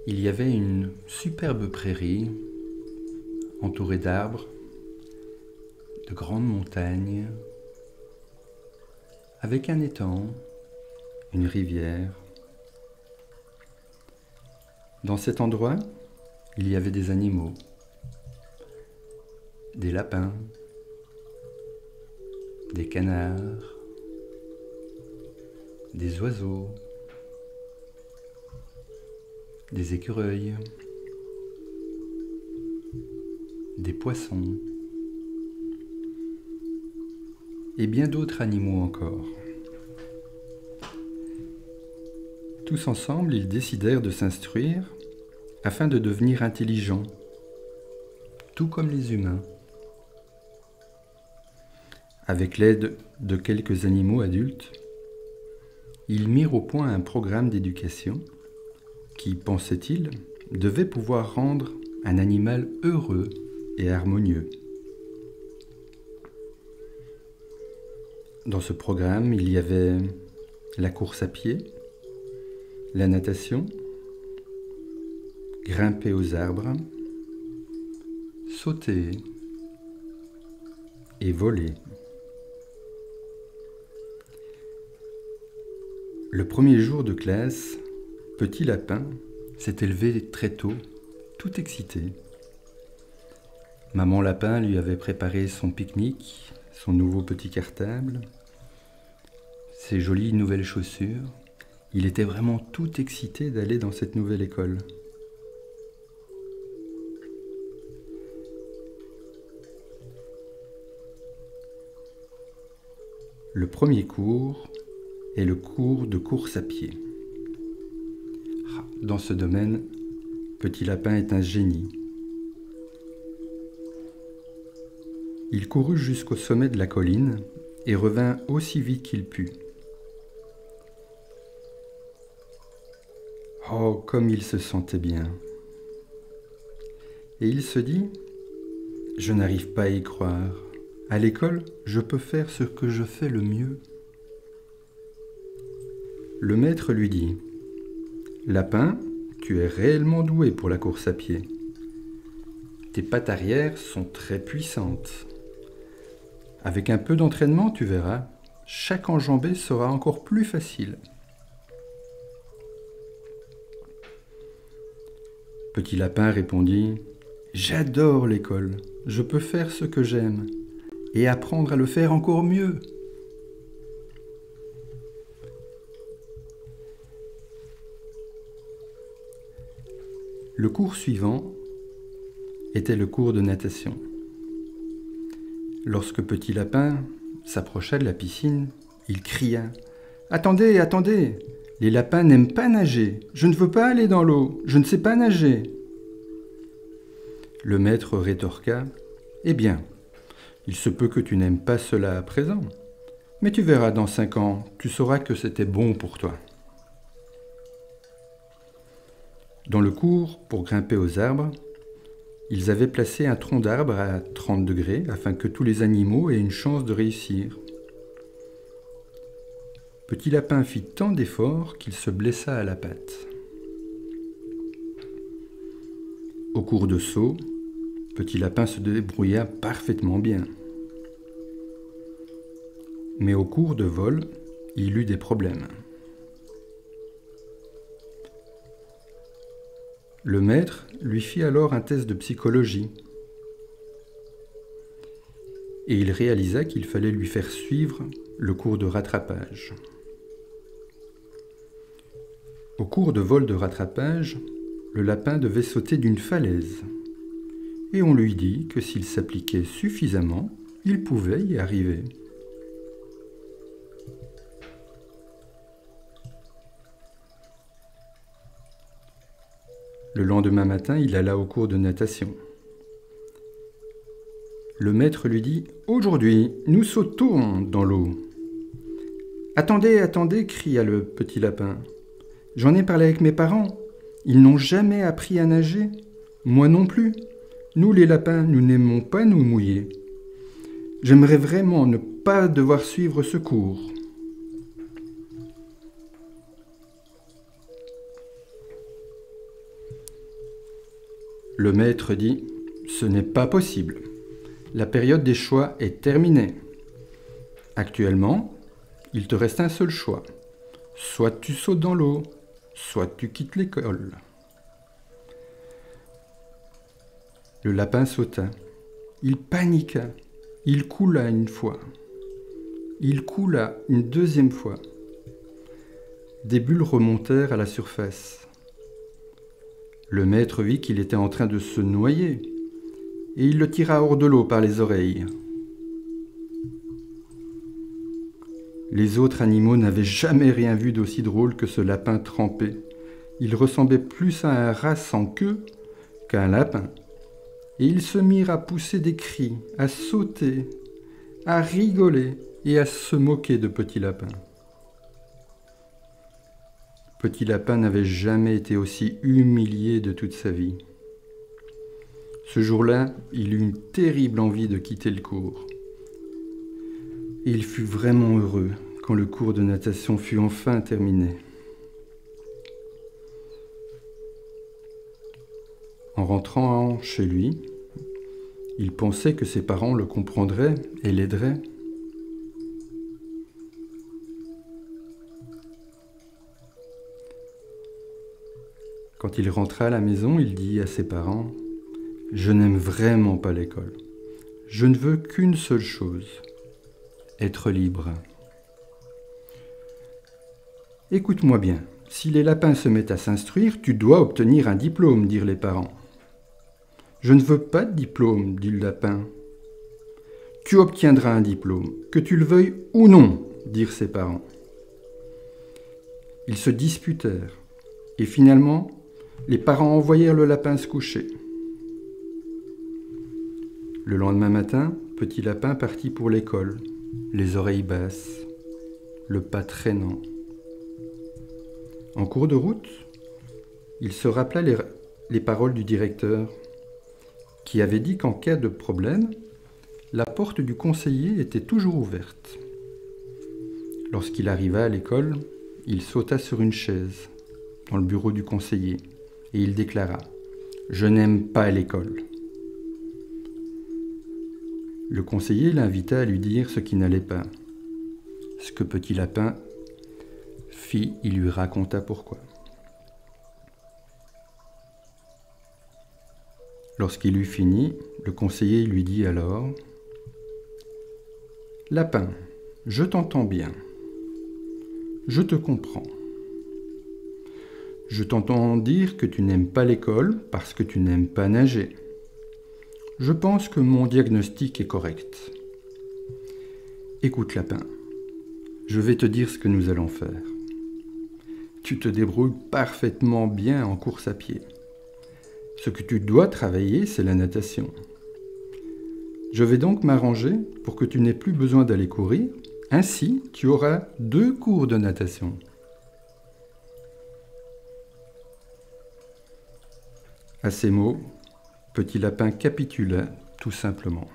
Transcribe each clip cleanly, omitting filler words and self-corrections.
Il y avait une superbe prairie entourée d'arbres, de grandes montagnes, avec un étang, une rivière. Dans cet endroit, il y avait des animaux, des lapins, des canards, des oiseaux, des écureuils, des poissons et bien d'autres animaux encore. Tous ensemble, ils décidèrent de s'instruire afin de devenir intelligents, tout comme les humains. Avec l'aide de quelques animaux adultes, ils mirent au point un programme d'éducation qui, pensaient-ils, devait pouvoir rendre un animal heureux et harmonieux. Dans ce programme, il y avait la course à pied, la natation, grimper aux arbres, sauter et voler. Le premier jour de classe, Petit Lapin s'était levé très tôt, tout excité. Maman Lapin lui avait préparé son pique-nique, son nouveau petit cartable, ses jolies nouvelles chaussures. Il était vraiment tout excité d'aller dans cette nouvelle école. Le premier cours est le cours de course à pied. Dans ce domaine, Petit Lapin est un génie. Il courut jusqu'au sommet de la colline et revint aussi vite qu'il put. Oh, comme il se sentait bien! Et il se dit, « Je n'arrive pas à y croire. À l'école, je peux faire ce que je fais le mieux. » Le maître lui dit, « Lapin, tu es réellement doué pour la course à pied. Tes pattes arrière sont très puissantes. Avec un peu d'entraînement, tu verras, chaque enjambée sera encore plus facile. » Petit Lapin répondit, « J'adore l'école, je peux faire ce que j'aime et apprendre à le faire encore mieux. » Le cours suivant était le cours de natation. Lorsque Petit Lapin s'approcha de la piscine, il cria « Attendez, attendez! Les lapins n'aiment pas nager. Je ne veux pas aller dans l'eau. Je ne sais pas nager. » Le maître rétorqua « Eh bien, il se peut que tu n'aimes pas cela à présent, mais tu verras dans 5 ans, tu sauras que c'était bon pour toi. » Dans le cours, pour grimper aux arbres, ils avaient placé un tronc d'arbre à 30 degrés afin que tous les animaux aient une chance de réussir. Petit Lapin fit tant d'efforts qu'il se blessa à la patte. Au cours de saut, Petit Lapin se débrouilla parfaitement bien. Mais au cours de vol, il eut des problèmes. Le maître lui fit alors un test de psychologie et il réalisa qu'il fallait lui faire suivre le cours de rattrapage. Au cours de vol de rattrapage, le lapin devait sauter d'une falaise et on lui dit que s'il s'appliquait suffisamment, il pouvait y arriver. Le lendemain matin, il alla au cours de natation. Le maître lui dit « Aujourd'hui, nous sautons dans l'eau. »« Attendez, attendez !» cria le petit lapin. « J'en ai parlé avec mes parents. Ils n'ont jamais appris à nager. Moi non plus. Nous, les lapins, nous n'aimons pas nous mouiller. J'aimerais vraiment ne pas devoir suivre ce cours. » Le maître dit « Ce n'est pas possible. La période des choix est terminée. Actuellement, il te reste un seul choix. Soit tu sautes dans l'eau, soit tu quittes l'école. » Le lapin sauta. Il paniqua. Il coula une fois. Il coula une deuxième fois. Des bulles remontèrent à la surface. Le maître vit qu'il était en train de se noyer, et il le tira hors de l'eau par les oreilles. Les autres animaux n'avaient jamais rien vu d'aussi drôle que ce lapin trempé. Il ressemblait plus à un rat sans queue qu'à un lapin. Et ils se mirent à pousser des cris, à sauter, à rigoler et à se moquer de Petit Lapin. Petit Lapin n'avait jamais été aussi humilié de toute sa vie. Ce jour-là, il eut une terrible envie de quitter le cours. Et il fut vraiment heureux quand le cours de natation fut enfin terminé. En rentrant chez lui, il pensait que ses parents le comprendraient et l'aideraient. Quand il rentra à la maison, il dit à ses parents « Je n'aime vraiment pas l'école. Je ne veux qu'une seule chose, être libre. » « Écoute-moi bien, si les lapins se mettent à s'instruire, tu dois obtenir un diplôme, dirent les parents. « Je ne veux pas de diplôme, dit le lapin. « Tu obtiendras un diplôme, que tu le veuilles ou non, dirent ses parents. Ils se disputèrent, et finalement, les parents envoyèrent le lapin se coucher. Le lendemain matin, Petit Lapin partit pour l'école, les oreilles basses, le pas traînant. En cours de route, il se rappela les paroles du directeur, qui avait dit qu'en cas de problème, la porte du conseiller était toujours ouverte. Lorsqu'il arriva à l'école, il sauta sur une chaise, dans le bureau du conseiller, et il déclara « Je n'aime pas l'école ». Le conseiller l'invita à lui dire ce qui n'allait pas. Ce que Petit Lapin fit, il lui raconta pourquoi. Lorsqu'il eut fini, le conseiller lui dit alors « Lapin, je t'entends bien. Je te comprends. Je t'entends dire que tu n'aimes pas l'école parce que tu n'aimes pas nager. Je pense que mon diagnostic est correct. Écoute, Lapin, je vais te dire ce que nous allons faire. Tu te débrouilles parfaitement bien en course à pied. Ce que tu dois travailler, c'est la natation. Je vais donc m'arranger pour que tu n'aies plus besoin d'aller courir. Ainsi, tu auras 2 cours de natation. » À ces mots, Petit Lapin capitula tout simplement.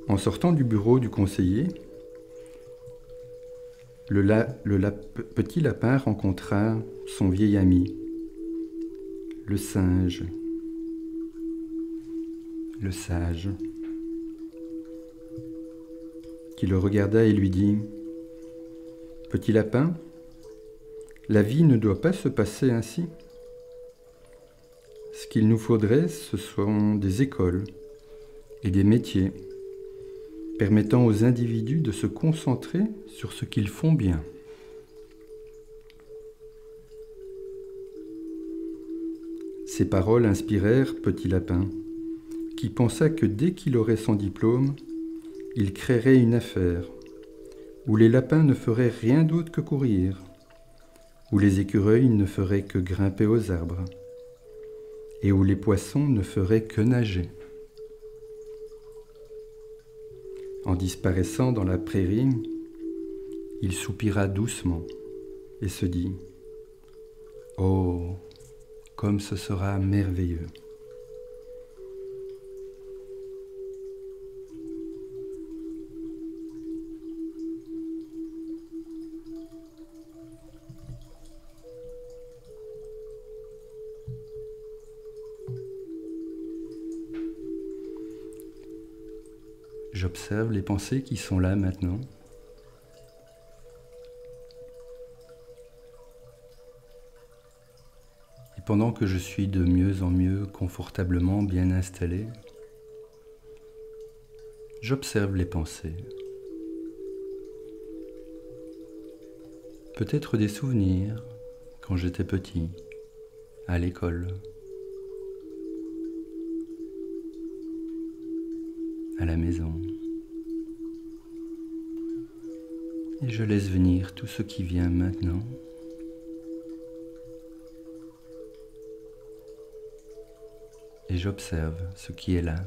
En sortant du bureau du conseiller, Petit Lapin rencontra son vieil ami, le singe, le sage, qui le regarda et lui dit « Petit Lapin, la vie ne doit pas se passer ainsi. Ce qu'il nous faudrait, ce sont des écoles et des métiers permettant aux individus de se concentrer sur ce qu'ils font bien. » Ces paroles inspirèrent Petit Lapin, qui pensa que dès qu'il aurait son diplôme, il créerait une affaire où les lapins ne feraient rien d'autre que courir, où les écureuils ne feraient que grimper aux arbres, et où les poissons ne feraient que nager. En disparaissant dans la prairie, il soupira doucement et se dit « Oh, comme ce sera merveilleux !» j'observe les pensées qui sont là maintenant. Et pendant que je suis de mieux en mieux confortablement bien installé, j'observe les pensées. Peut-être des souvenirs quand j'étais petit, à l'école, à la maison. Et je laisse venir tout ce qui vient maintenant. Et j'observe ce qui est là.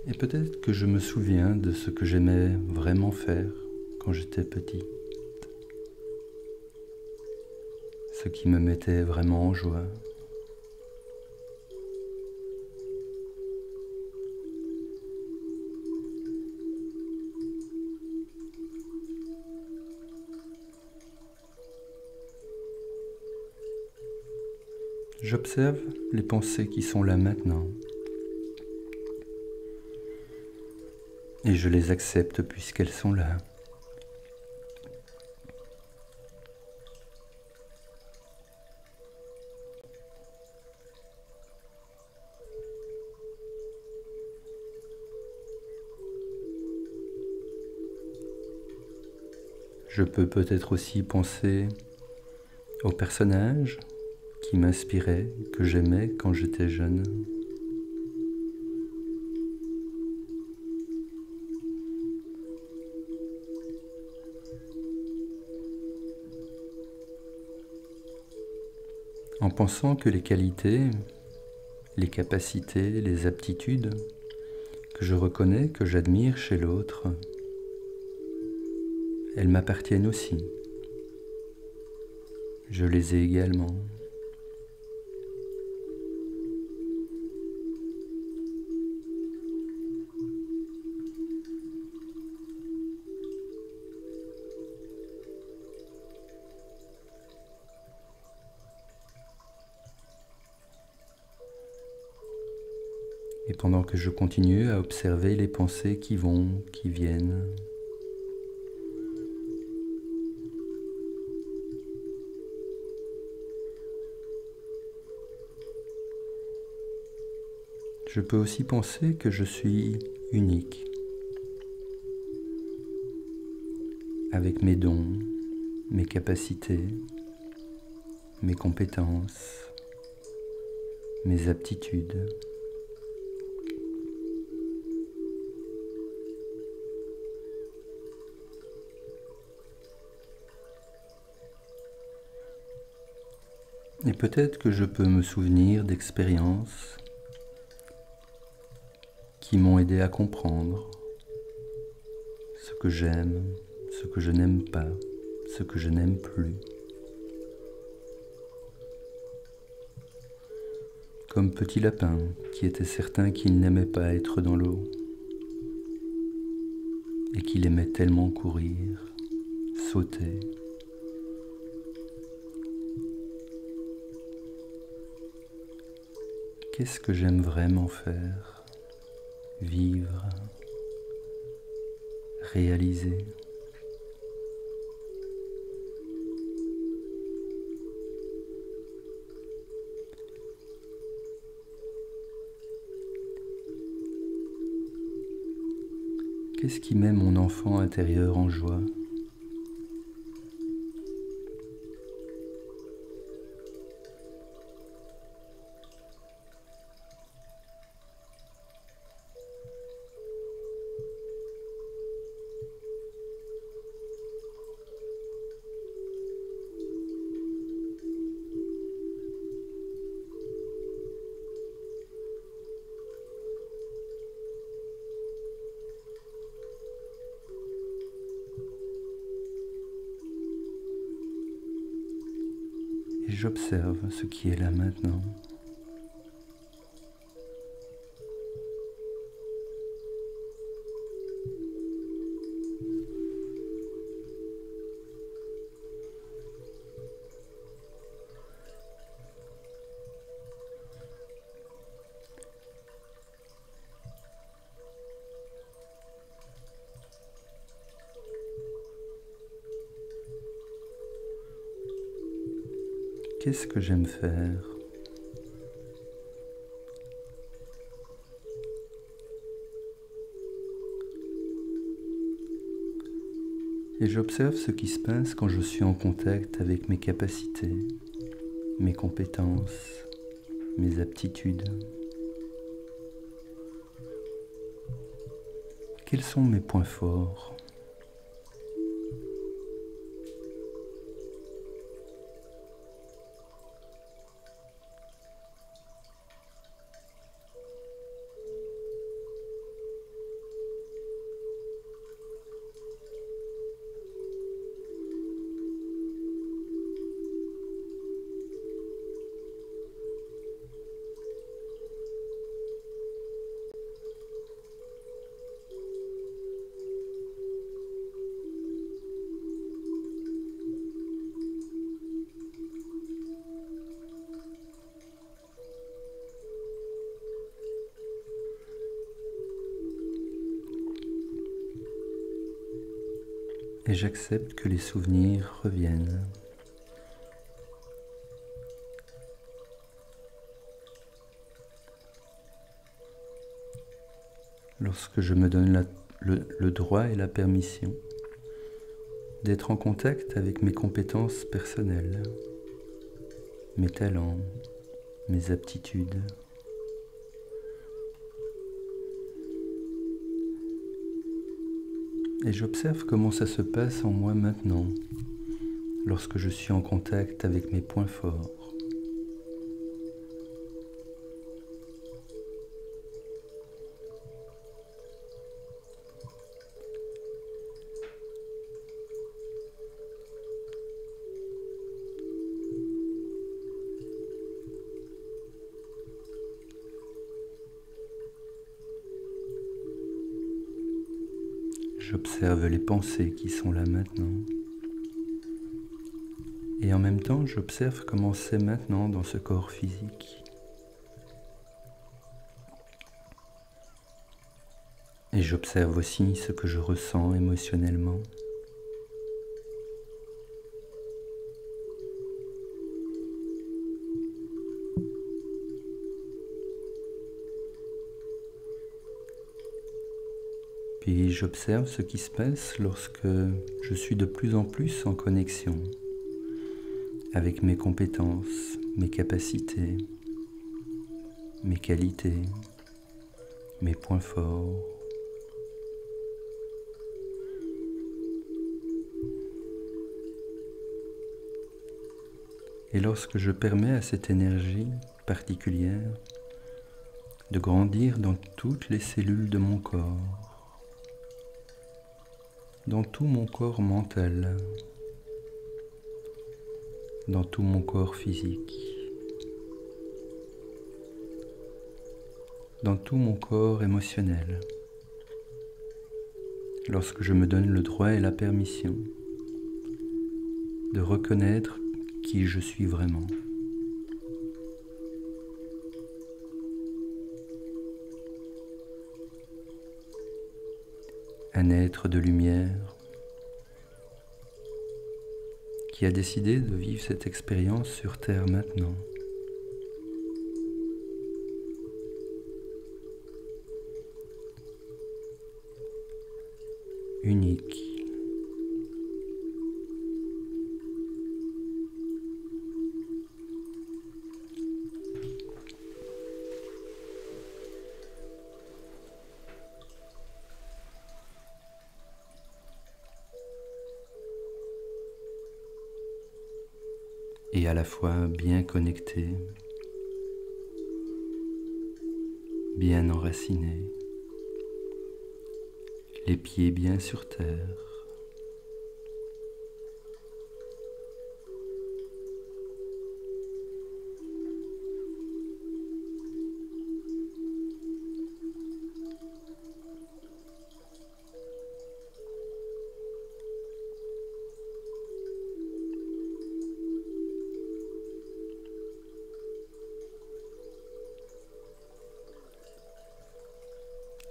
Et peut-être que je me souviens de ce que j'aimais vraiment faire quand j'étais petit. Ce qui me mettait vraiment en joie. J'observe les pensées qui sont là maintenant. Et je les accepte puisqu'elles sont là. Je peux peut-être aussi penser aux personnages qui m'inspiraient, que j'aimais quand j'étais jeune. En pensant que les qualités, les capacités, les aptitudes que je reconnais, que j'admire chez l'autre, elles m'appartiennent aussi. Je les ai également. Et pendant que je continue à observer les pensées qui vont, qui viennent, je peux aussi penser que je suis unique, avec mes dons, mes capacités, mes compétences, mes aptitudes. Et peut-être que je peux me souvenir d'expériences qui m'ont aidé à comprendre ce que j'aime, ce que je n'aime pas, ce que je n'aime plus. Comme Petit Lapin qui était certain qu'il n'aimait pas être dans l'eau et qu'il aimait tellement courir, sauter. Qu'est-ce que j'aime vraiment faire? Vivre, réaliser. Qu'est-ce qui met mon enfant intérieur en joie? Et j'observe ce qui est là maintenant. Qu'est-ce que j'aime faire? Et j'observe ce qui se passe quand je suis en contact avec mes capacités, mes compétences, mes aptitudes. Quels sont mes points forts? Et j'accepte que les souvenirs reviennent. Lorsque je me donne le droit et la permission d'être en contact avec mes compétences personnelles, mes talents, mes aptitudes. Et j'observe comment ça se passe en moi maintenant, lorsque je suis en contact avec mes points forts. J'observe les pensées qui sont là maintenant. Et en même temps, j'observe comment c'est maintenant dans ce corps physique. Et j'observe aussi ce que je ressens émotionnellement. Puis j'observe ce qui se passe lorsque je suis de plus en plus en connexion avec mes compétences, mes capacités, mes qualités, mes points forts. Et lorsque je permets à cette énergie particulière de grandir dans toutes les cellules de mon corps, dans tout mon corps mental, dans tout mon corps physique, dans tout mon corps émotionnel, lorsque je me donne le droit et la permission de reconnaître qui je suis vraiment. Un être de lumière qui a décidé de vivre cette expérience sur Terre maintenant. Unique. Et à la fois bien connecté, bien enraciné, les pieds bien sur terre.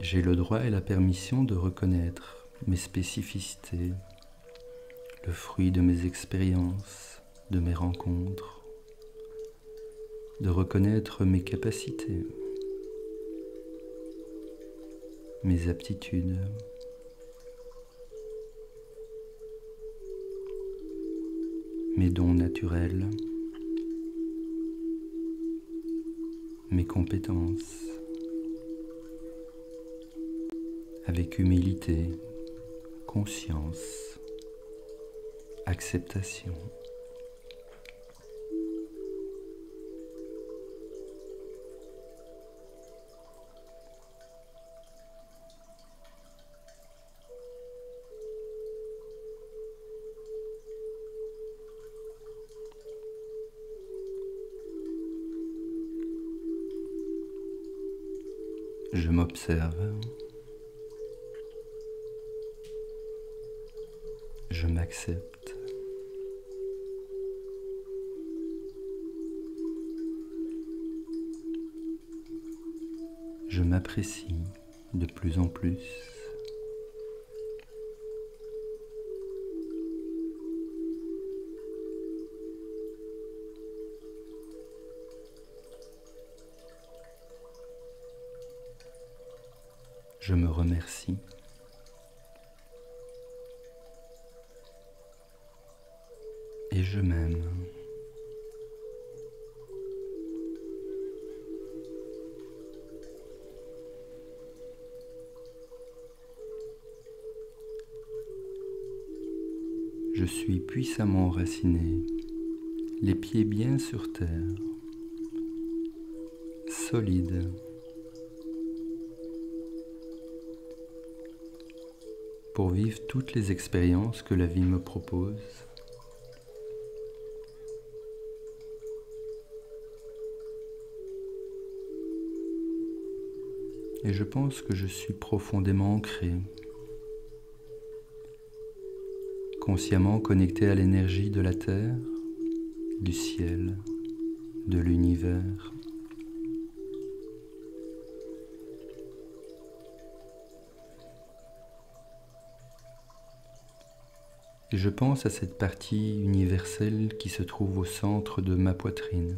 J'ai le droit et la permission de reconnaître mes spécificités, le fruit de mes expériences, de mes rencontres, de reconnaître mes capacités, mes aptitudes, mes dons naturels, mes compétences, avec humilité, conscience, acceptation. Je m'observe, je m'accepte, je m'apprécie de plus en plus. Je me remercie. Et je m'aime. Je suis puissamment enraciné, les pieds bien sur terre, solide. Pour vivre toutes les expériences que la vie me propose. Et je pense que je suis profondément ancré, consciemment connecté à l'énergie de la terre, du ciel, de l'univers. Et je pense à cette partie universelle qui se trouve au centre de ma poitrine,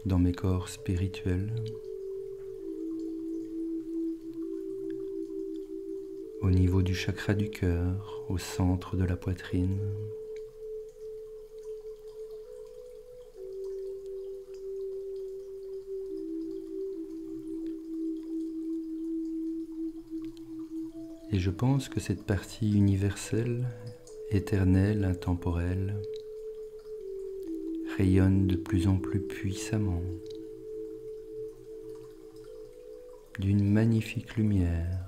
dans mes corps spirituels, au niveau du chakra du cœur, au centre de la poitrine. Et je pense que cette partie universelle, éternelle, intemporelle, rayonne de plus en plus puissamment, d'une magnifique lumière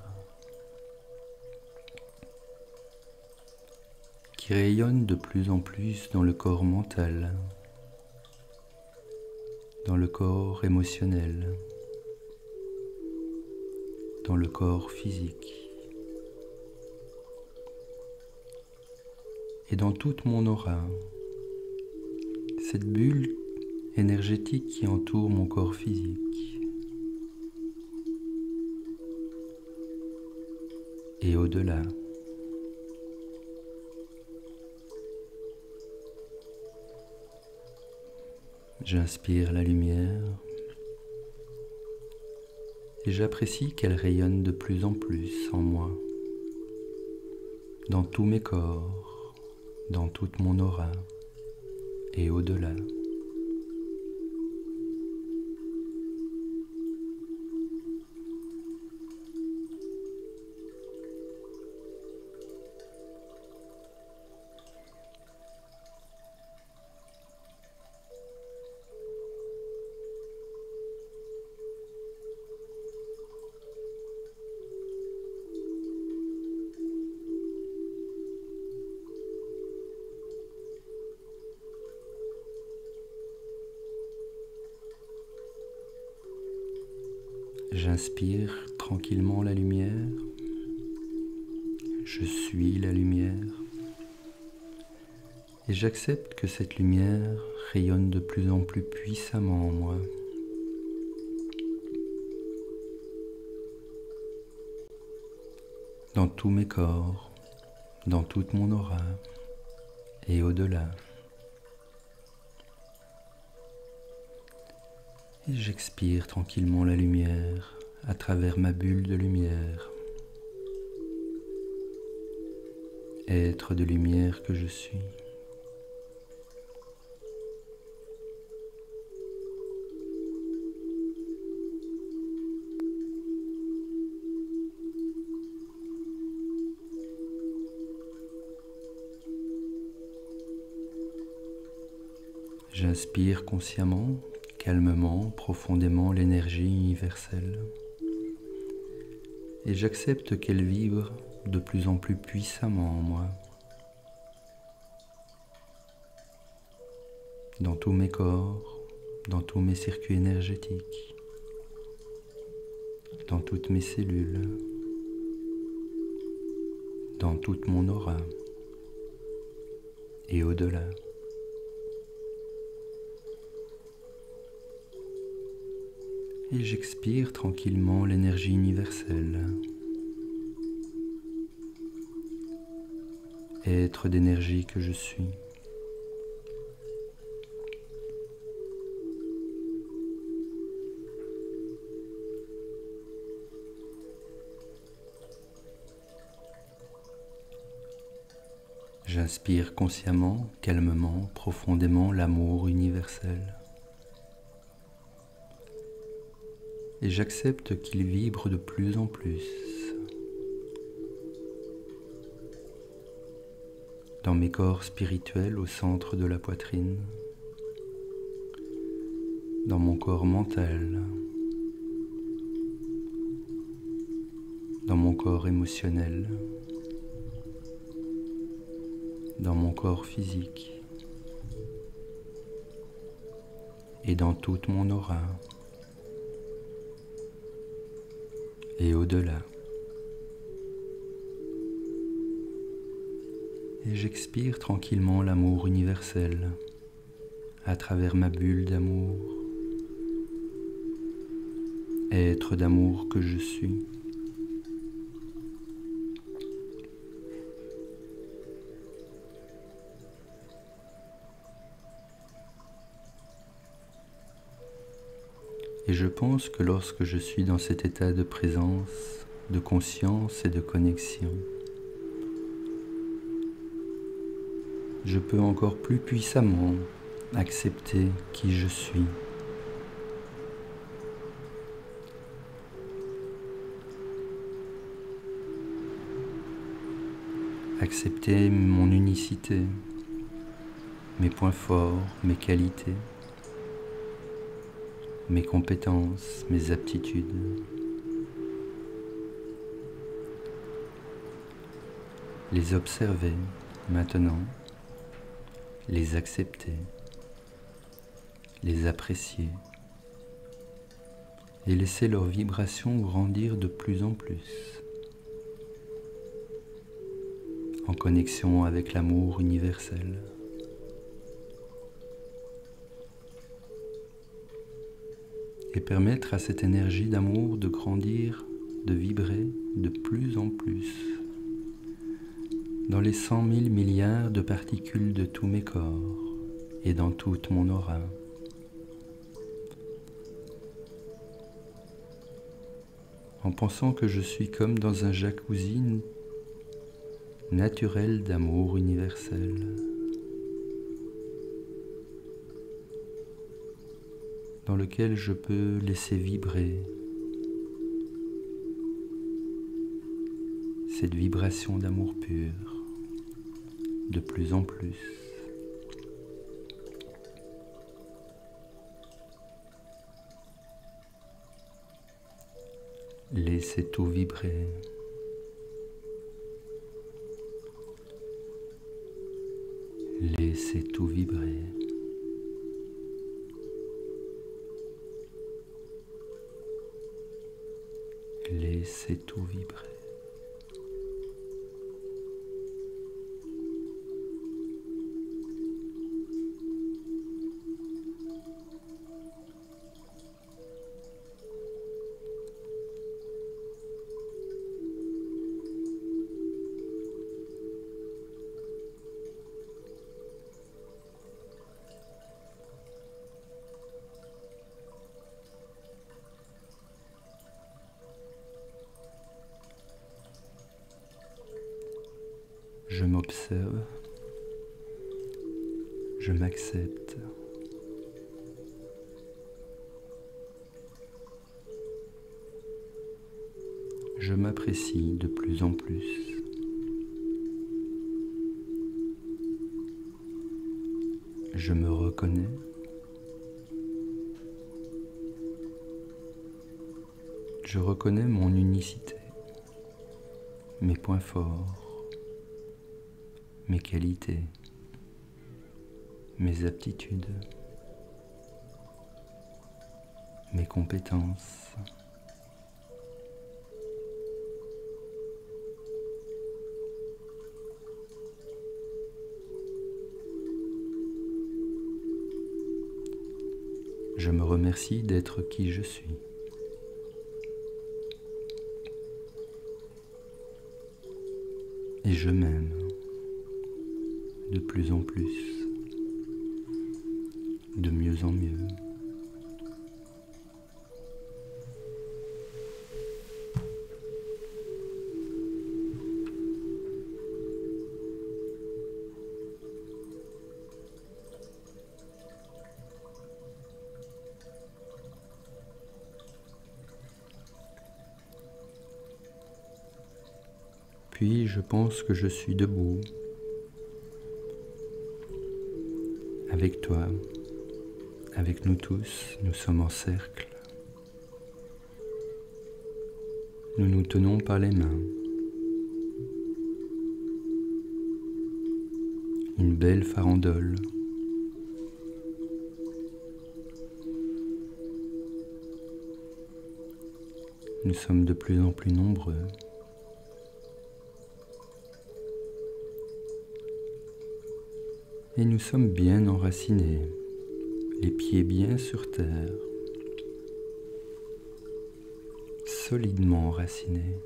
qui rayonne de plus en plus dans le corps mental, dans le corps émotionnel, dans le corps physique. Et dans toute mon aura, cette bulle énergétique qui entoure mon corps physique. Et au-delà. J'inspire la lumière et j'apprécie qu'elle rayonne de plus en plus en moi, dans tous mes corps, dans toute mon aura et au-delà. J'inspire tranquillement la lumière, je suis la lumière et j'accepte que cette lumière rayonne de plus en plus puissamment en moi. Dans tous mes corps, dans toute mon aura et au-delà. Et j'expire tranquillement la lumière à travers ma bulle de lumière. Être de lumière que je suis. J'inspire consciemment, calmement, profondément l'énergie universelle et j'accepte qu'elle vibre de plus en plus puissamment en moi, dans tous mes corps, dans tous mes circuits énergétiques, dans toutes mes cellules, dans toute mon aura et au-delà. Et j'expire tranquillement l'énergie universelle. Être d'énergie que je suis. J'inspire consciemment, calmement, profondément l'amour universel. Et j'accepte qu'il vibre de plus en plus dans mes corps spirituels au centre de la poitrine, dans mon corps mental, dans mon corps émotionnel, dans mon corps physique et dans toute mon aura et au-delà. Et j'expire tranquillement l'amour universel à travers ma bulle d'amour, être d'amour que je suis. Et je pense que lorsque je suis dans cet état de présence, de conscience et de connexion, je peux encore plus puissamment accepter qui je suis. Accepter mon unicité, mes points forts, mes qualités, mes compétences, mes aptitudes. Les observer maintenant, les accepter, les apprécier et laisser leur vibration grandir de plus en plus, en connexion avec l'amour universel. Et permettre à cette énergie d'amour de grandir, de vibrer de plus en plus dans les 100 000 milliards de particules de tous mes corps et dans toute mon aura. En pensant que je suis comme dans un jacuzzi naturel d'amour universel. Dans lequel je peux laisser vibrer cette vibration d'amour pur de plus en plus. Laissez tout vibrer. Laissez tout vibrer. Laissez tout vibrer. Je m'observe, je m'accepte. Je m'apprécie de plus en plus. Je me reconnais. Je reconnais mon unicité, mes points forts, mes qualités, mes aptitudes, mes compétences. Je me remercie d'être qui je suis. Et je m'aime de plus en plus, de mieux en mieux. Puis je pense que je suis debout, avec toi, avec nous tous, nous sommes en cercle. Nous nous tenons par les mains. Une belle farandole. Nous sommes de plus en plus nombreux. Et nous sommes bien enracinés, les pieds bien sur terre, solidement enracinés.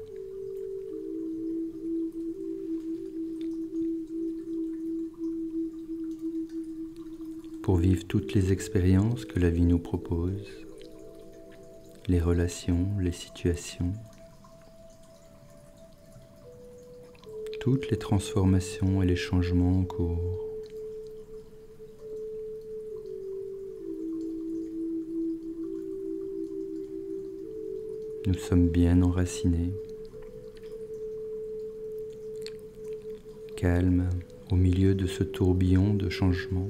Pour vivre toutes les expériences que la vie nous propose, les relations, les situations, toutes les transformations et les changements en cours. Nous sommes bien enracinés, calmes au milieu de ce tourbillon de changements.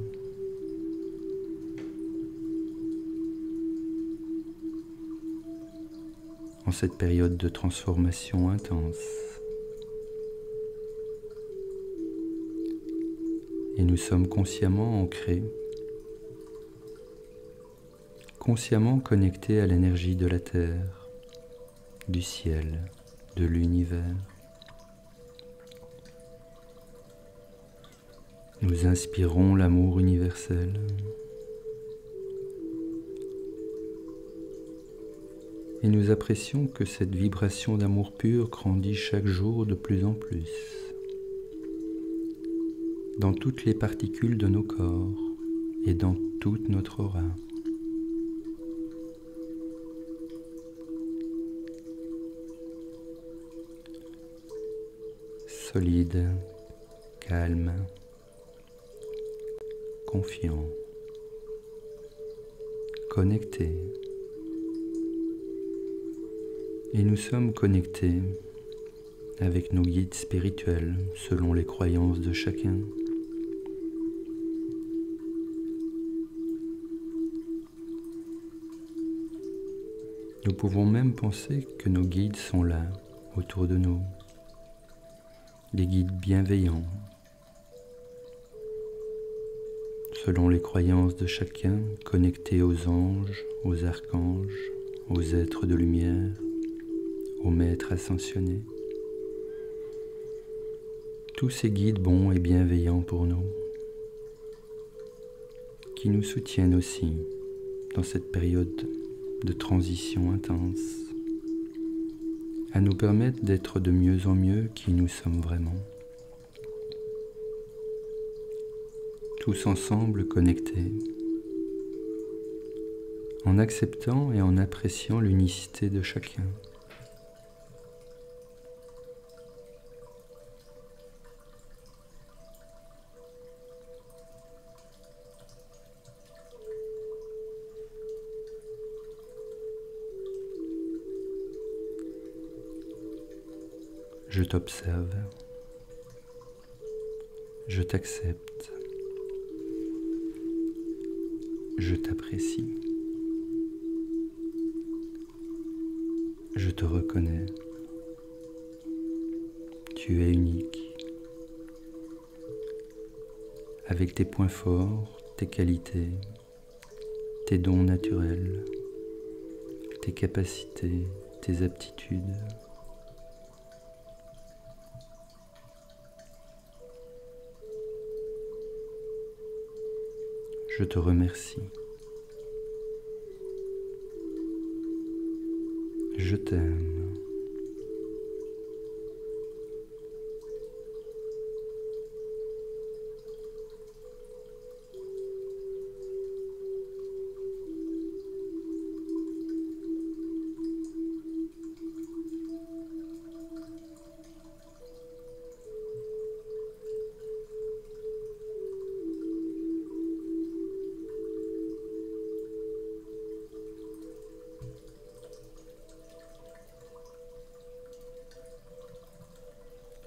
En cette période de transformation intense. Et nous sommes consciemment ancrés, consciemment connectés à l'énergie de la Terre, du ciel, de l'univers. Nous inspirons l'amour universel. Et nous apprécions que cette vibration d'amour pur grandit chaque jour de plus en plus, dans toutes les particules de nos corps et dans toute notre aura. Solide, calme, confiant, connecté. Et nous sommes connectés avec nos guides spirituels selon les croyances de chacun. Nous pouvons même penser que nos guides sont là, autour de nous, des guides bienveillants, selon les croyances de chacun, connectés aux anges, aux archanges, aux êtres de lumière, aux maîtres ascensionnés. Tous ces guides bons et bienveillants pour nous, qui nous soutiennent aussi dans cette période de transition intense, à nous permettre d'être de mieux en mieux qui nous sommes vraiment. Tous ensemble connectés, en acceptant et en appréciant l'unicité de chacun. Je t'observe. Je t'accepte. Je t'apprécie. Je te reconnais. Tu es unique. Avec tes points forts, tes qualités, tes dons naturels, tes capacités, tes aptitudes. Je te remercie. Je t'aime.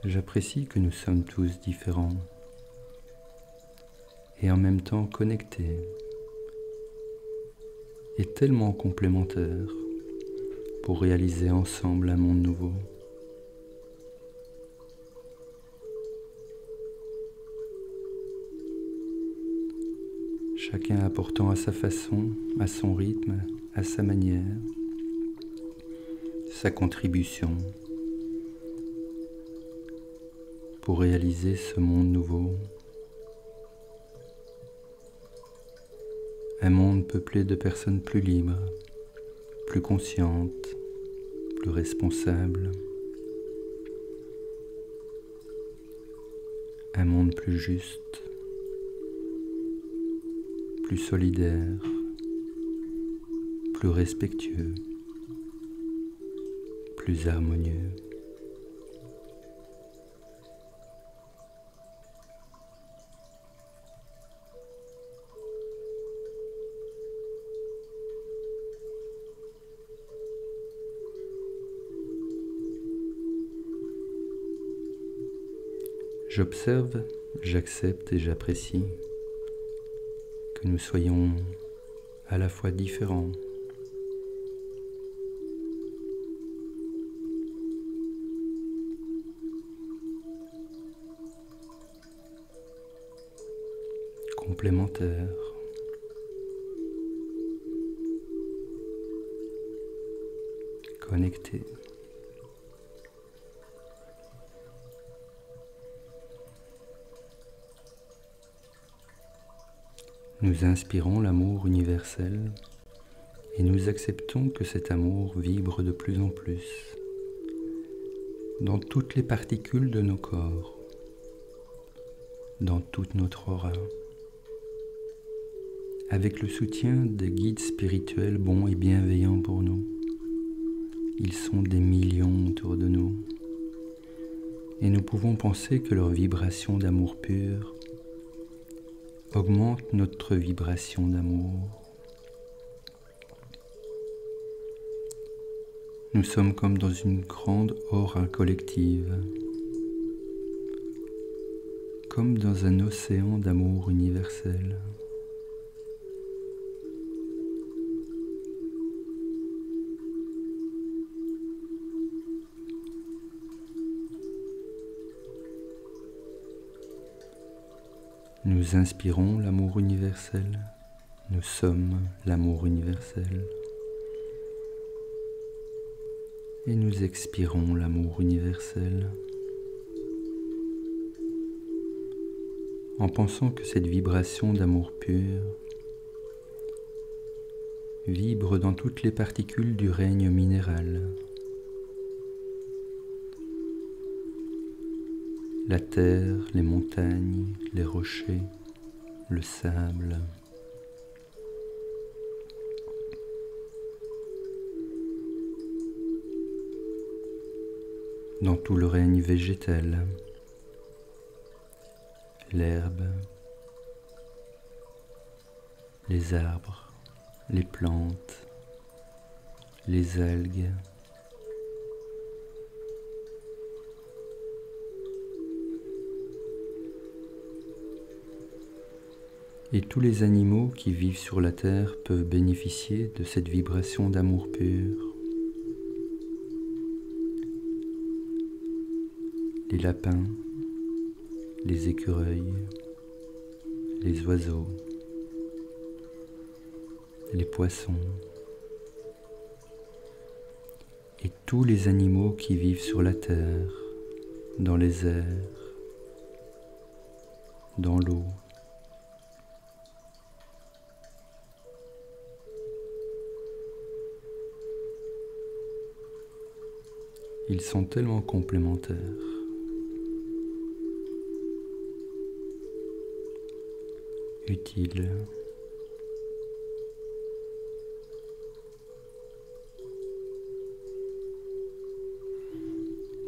J'apprécie que nous sommes tous différents et en même temps connectés et tellement complémentaires pour réaliser ensemble un monde nouveau. Chacun apportant à sa façon, à son rythme, à sa manière, sa contribution pour réaliser ce monde nouveau. Un monde peuplé de personnes plus libres, plus conscientes, plus responsables. Un monde plus juste, plus solidaire, plus respectueux, plus harmonieux. J'observe, j'accepte et j'apprécie que nous soyons à la fois différents, complémentaires, connectés. Nous inspirons l'amour universel et nous acceptons que cet amour vibre de plus en plus dans toutes les particules de nos corps, dans toute notre aura, avec le soutien des guides spirituels bons et bienveillants pour nous. Ils sont des millions autour de nous et nous pouvons penser que leur vibration d'amour pur augmente notre vibration d'amour. Nous sommes comme dans une grande aura collective, comme dans un océan d'amour universel. Nous inspirons l'amour universel, nous sommes l'amour universel. Et nous expirons l'amour universel en pensant que cette vibration d'amour pur vibre dans toutes les particules du règne minéral. La terre, les montagnes, les rochers, le sable. Dans tout le règne végétal, l'herbe, les arbres, les plantes, les algues, Et tous les animaux qui vivent sur la terre peuvent bénéficier de cette vibration d'amour pur. Les lapins, les écureuils, les oiseaux, les poissons et tous les animaux qui vivent sur la terre, dans les airs, dans l'eau. Ils sont tellement complémentaires. Utiles.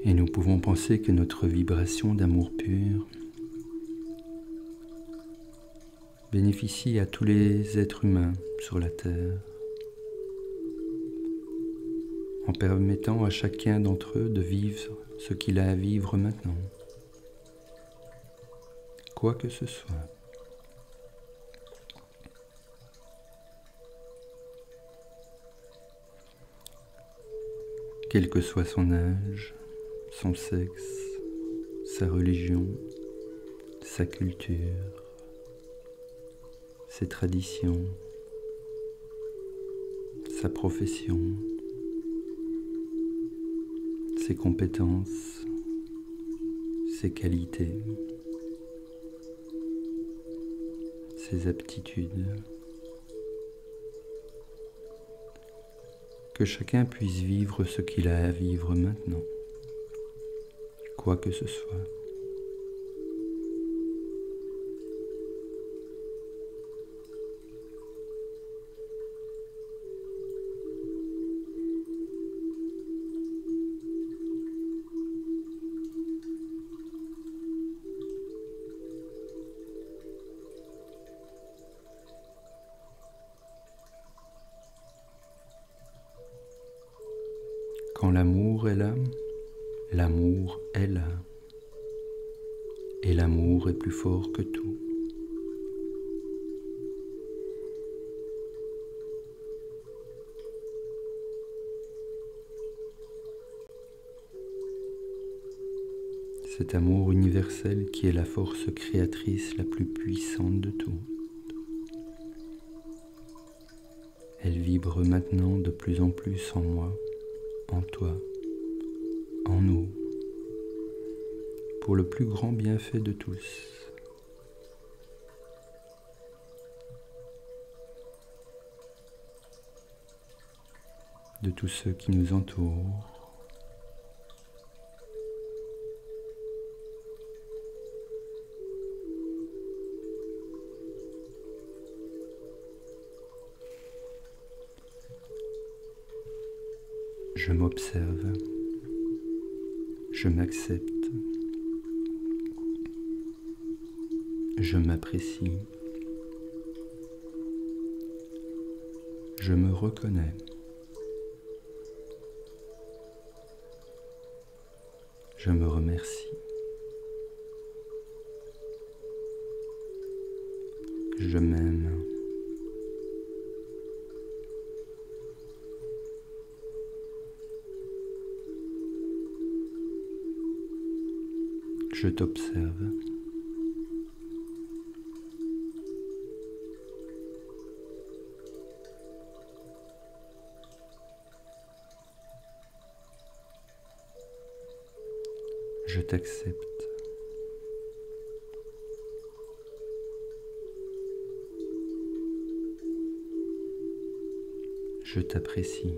Et nous pouvons penser que notre vibration d'amour pur bénéficie à tous les êtres humains sur la terre, en permettant à chacun d'entre eux de vivre ce qu'il a à vivre maintenant, quoi que ce soit. Quel que soit son âge, son sexe, sa religion, sa culture, ses traditions, sa profession, ses compétences, ses qualités, ses aptitudes. Que chacun puisse vivre ce qu'il a à vivre maintenant, quoi que ce soit. Quand l'amour est là, l'amour est là. Et l'amour est plus fort que tout. Cet amour universel qui est la force créatrice la plus puissante de tout. Elle vibre maintenant de plus en plus en moi, en toi, en nous, pour le plus grand bienfait de tous. De tous ceux qui nous entourent. Je m'observe, je m'accepte, je m'apprécie, je me reconnais. Je me remercie. Je m'aime. Je t'observe. Je t'accepte. Je t'apprécie.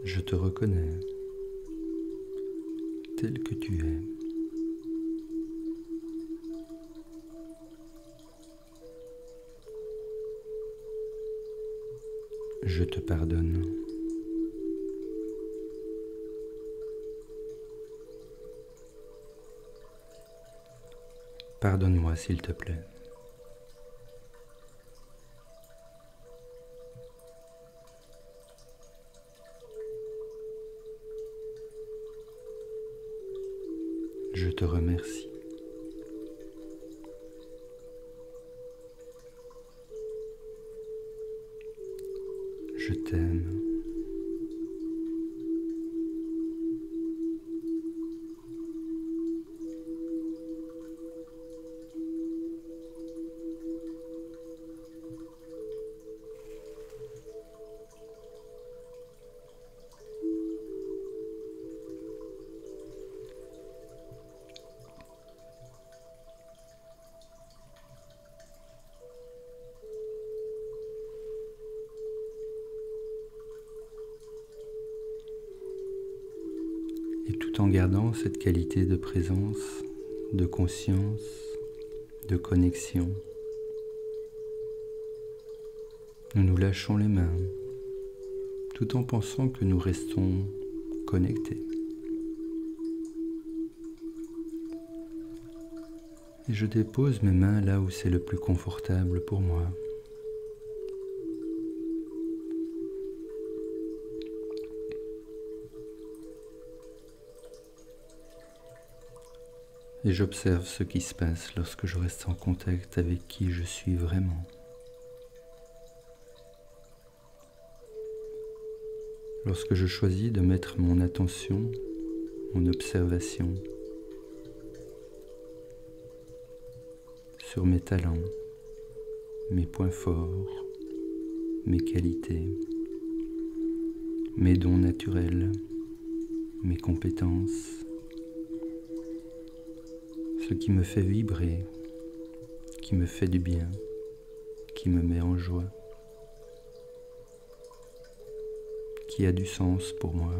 Je te reconnais tel que tu es. Je te pardonne. Pardonne-moi s'il te plaît. Je te remercie. Je t'aime. Et tout en gardant cette qualité de présence, de conscience, de connexion, nous nous lâchons les mains, tout en pensant que nous restons connectés. Et je dépose mes mains là où c'est le plus confortable pour moi. Et j'observe ce qui se passe lorsque je reste en contact avec qui je suis vraiment. Lorsque je choisis de mettre mon attention, mon observation sur mes talents, mes points forts, mes qualités, mes dons naturels, mes compétences, ce qui me fait vibrer, qui me fait du bien, qui me met en joie, qui a du sens pour moi.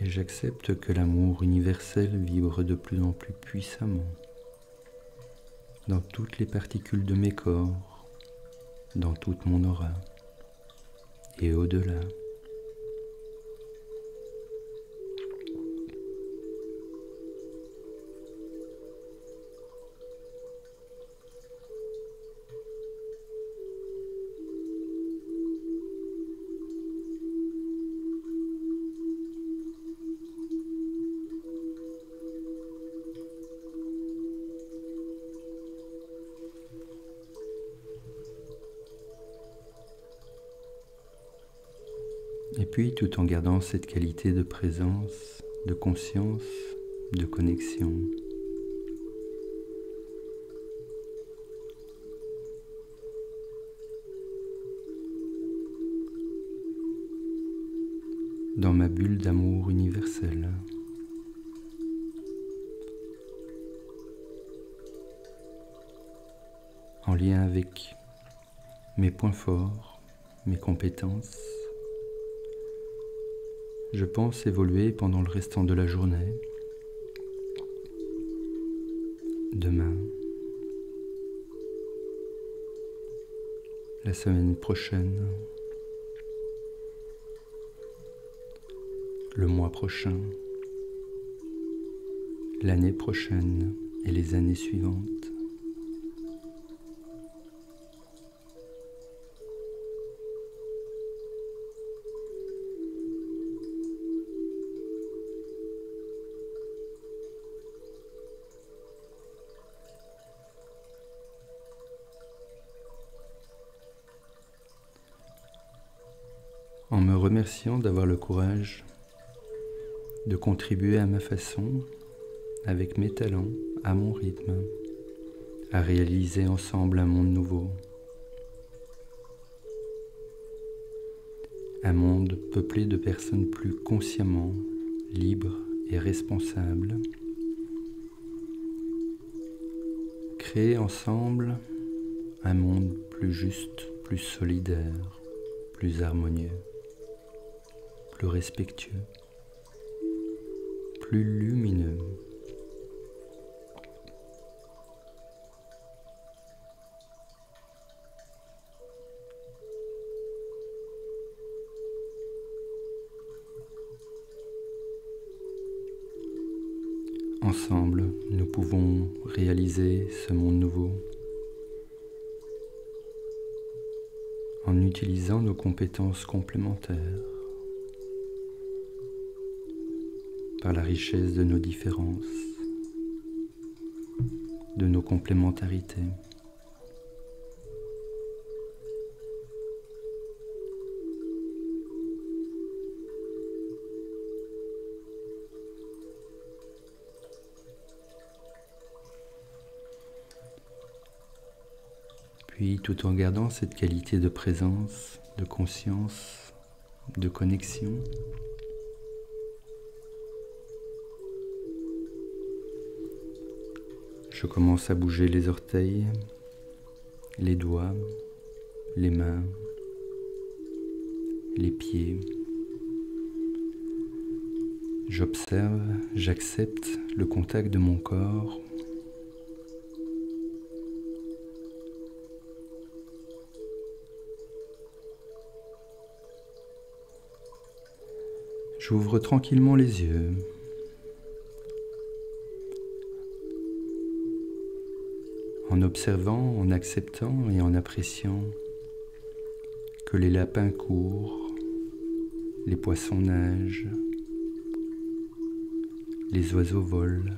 Et j'accepte que l'amour universel vibre de plus en plus puissamment dans toutes les particules de mes corps, dans toute mon aura et au-delà. Et puis, tout en gardant cette qualité de présence, de conscience, de connexion, dans ma bulle d'amour universel, en lien avec mes points forts, mes compétences, je pense évoluer pendant le restant de la journée, demain, la semaine prochaine, le mois prochain, l'année prochaine et les années suivantes. En me remerciant d'avoir le courage de contribuer à ma façon, avec mes talents, à mon rythme, à réaliser ensemble un monde nouveau. Un monde peuplé de personnes plus consciemment libres et responsables. Créer ensemble un monde plus juste, plus solidaire, plus harmonieux, plus respectueux, plus lumineux. Ensemble, nous pouvons réaliser ce monde nouveau en utilisant nos compétences complémentaires par la richesse de nos différences, de nos complémentarités. Puis, tout en gardant cette qualité de présence, de conscience, de connexion, je commence à bouger les orteils, les doigts, les mains, les pieds. J'observe, j'accepte le contact de mon corps. J'ouvre tranquillement les yeux. En observant, en acceptant et en appréciant que les lapins courent, les poissons nagent, les oiseaux volent.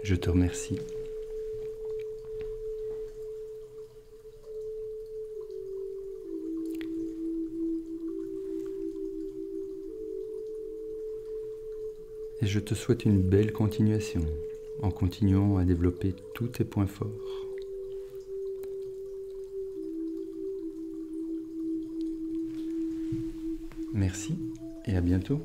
Je te remercie. Et je te souhaite une belle continuation, en continuant à développer tous tes points forts. Merci et à bientôt.